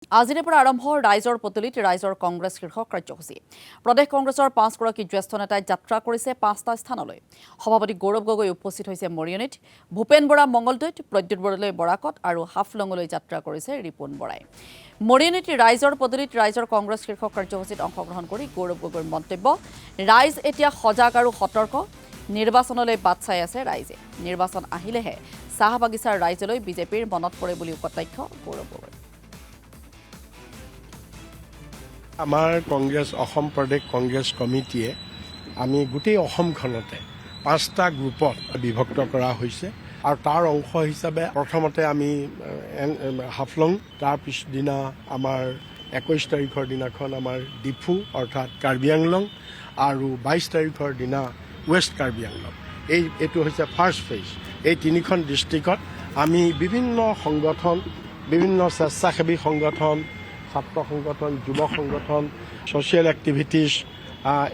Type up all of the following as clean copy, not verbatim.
আজিৰে পৰা আৰম্ভ ৰাইজৰ পদূলিত ৰাইজৰ কংগ্ৰেছ শীৰ্ষক কাৰ্যসূচী। প্ৰদেশ কংগ্ৰেছৰ 5গৰাকী জ্যেষ্ঠ নেতাই যাত্ৰা কৰিছে 5টা স্থানলৈ। সভাপতি গৌৰৱ গগৈ উপস্থিত হৈছে মৰিয়নীত, ভূপেন বৰা মংগলদৈত, প্ৰদ্যুৎ বৰদলৈ বৰাকত আৰু হাফলঙলৈ যাত্ৰা কৰিছে ৰিপুণ বৰাই। মৰিয়নীত ৰাইজৰ পদূলিত ৰাইজৰ কংগ্ৰেছ শীৰ্ষক কাৰ্যসূচীত অংশগ্ৰহণ কৰি গৌৰৱ গগৈৰ মন্তব্য, ৰাইজ এতিয়া সজাগ আৰু সতৰ্ক, নিৰ্বাচনলৈ বাট চাই আছে ৰাইজে। নিৰ্বাচন আহিলেহে চাহ বাগিচাৰ ৰাইজলৈ বিজেপিৰ মনত পৰে বুলিও কটাক্ষ গৌৰৱ গগৈ। আমাৰ কংগ্ৰেছ অসম প্ৰদেশ কংগ্ৰেছ কমিটিয়ে আমি গোটেই অসমখনতে 5টা গ্ৰুপত বিভক্ত কৰা হৈছে আৰু তাৰ অংশ হিচাপে প্ৰথমতে আমি হাফলং, তাৰ পিছদিনা আমাৰ 21 তাৰিখৰ দিনাখন আমাৰ ডিফু অৰ্থাৎ কাৰ্বি আংলং আৰু 22 তাৰিখৰ দিনা ৱেষ্ট কাৰ্বি আংলং। এইটো হৈছে ফাৰ্ষ্ট ফেজ। এই 3খন ডিষ্ট্ৰিক্টত আমি বিভিন্ন সংগঠন, বিভিন্ন স্বেচ্ছাসেৱী সংগঠন, ছাত্ৰ সংগঠন, যুৱ সংগঠন, ছ'চিয়েল এক্টিভিটিজ,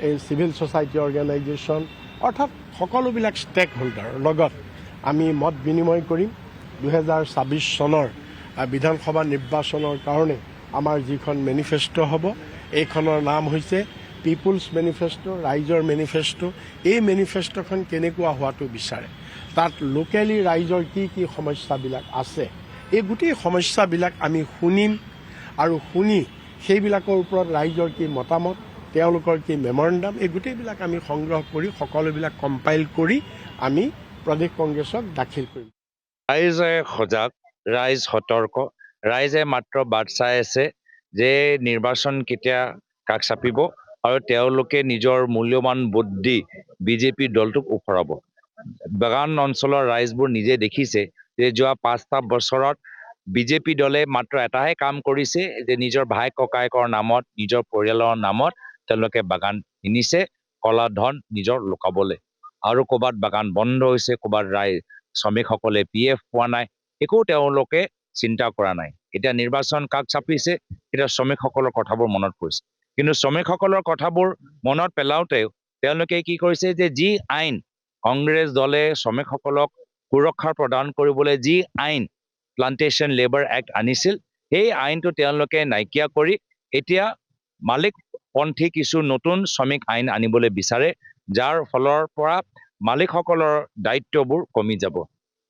এই চিভিল ছ'চাইটি অৰ্গেনাইজেশ্যন অৰ্থাৎ সকলোবিলাক ষ্টেক হোল্ডাৰৰ লগত আমি মত বিনিময় কৰিম। 2024 চনৰ বিধানসভা নিৰ্বাচনৰ কাৰণে আমাৰ যিখন মেনিফেষ্টো হ'ব, এইখনৰ নাম হৈছে পিপুলছ মেনিফেষ্টো, ৰাইজৰ মেনিফেষ্টো। এই মেনিফেষ্টোখন কেনেকুৱা হোৱাটো বিচাৰে, তাত লোকেলি ৰাইজৰ কি কি সমস্যাবিলাক আছে, এই গোটেই সমস্যাবিলাক আমি শুনিম আৰু শুনি সেইবিলাকৰ ওপৰত ৰাইজৰ কি মতামত, তেওঁলোকৰ কি মেমৰেণ্ডাম, এই গোটেইবিলাক আমি সংগ্ৰহ কৰি সকলোবিলাক কম্পাইল কৰি আমি প্ৰদেশ কংগ্ৰেছক দাখিল কৰিম। ৰাইজে সজাগ, ৰাইজ সতৰ্ক, ৰাইজে মাত্ৰ বাট চাই আছে যে নিৰ্বাচন কেতিয়া কাষ চাপিব আৰু তেওঁলোকে নিজৰ মূল্যৱান ভোট দি বিজেপি দলটোক ওফৰাব। বাগান অঞ্চলৰ ৰাইজবোৰ নিজে দেখিছে যে যোৱা 5টা বছৰত বিজেপি দলে মাত্ৰ এটাহে কাম কৰিছে যে নিজৰ ভাই ককায়েকৰ নামত, নিজৰ পৰিয়ালৰ নামত তেওঁলোকে বাগান কিনিছে কলা ধন নিজৰ লুকাবলৈ। আৰু ক'ৰবাত বাগান বন্ধ হৈছে, ক'ৰবাত শ্ৰমিকসকলে PF পোৱা নাই, একো তেওঁলোকে চিন্তা কৰা নাই। এতিয়া নিৰ্বাচন কাষ চাপিছে, এতিয়া শ্ৰমিকসকলৰ কথাবোৰ মনত পৰিছে। কিন্তু শ্ৰমিকসকলৰ কথাবোৰ মনত পেলাওঁতেও তেওঁলোকে কি কৰিছে যে যি আইন কংগ্ৰেছ দলে শ্ৰমিকসকলক সুৰক্ষা প্ৰদান কৰিবলৈ যি আইন প্লান্টেশ্যন লেবাৰ এক্ট আনিছিল, সেই আইনটো তেওঁলোকে নাইকিয়া কৰি এতিয়া মালিকপন্থী কিছু নতুন শ্ৰমিক আইন আনিবলৈ বিচাৰে, যাৰ ফলৰ পৰা মালিকসকলৰ দায়িত্ববোৰ কমি যাব।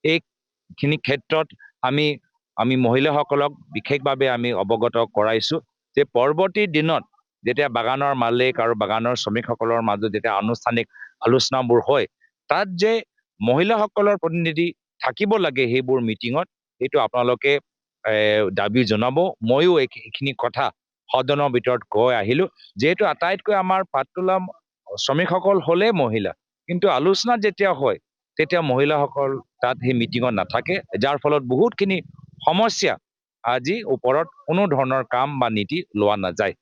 এইখিনি ক্ষেত্ৰত আমি মহিলাসকলক বিশেষভাৱে আমি অৱগত কৰাইছোঁ যে পৰৱৰ্তী দিনত যেতিয়া বাগানৰ মালিক আৰু বাগানৰ শ্ৰমিকসকলৰ মাজত যেতিয়া আনুষ্ঠানিক আলোচনাবোৰ হয়, তাত যে মহিলাসকলৰ প্ৰতিনিধি থাকিব লাগে সেইবোৰ মিটিঙত, সেইটো আপোনালোকে দাবী জনাব। ময়ো এইখিনি কথা সদনৰ ভিতৰত কৈ আহিলোঁ, যিহেতু আটাইতকৈ আমাৰ পাতোলা শ্ৰমিকসকল হ'লে মহিলা, কিন্তু আলোচনাত যেতিয়া হয় তেতিয়া মহিলাসকল তাত সেই মিটিঙত নাথাকে, যাৰ ফলত বহুতখিনি সমস্যা আজি ওপৰত কোনো ধৰণৰ কাম বা নীতি লোৱা নাযায়।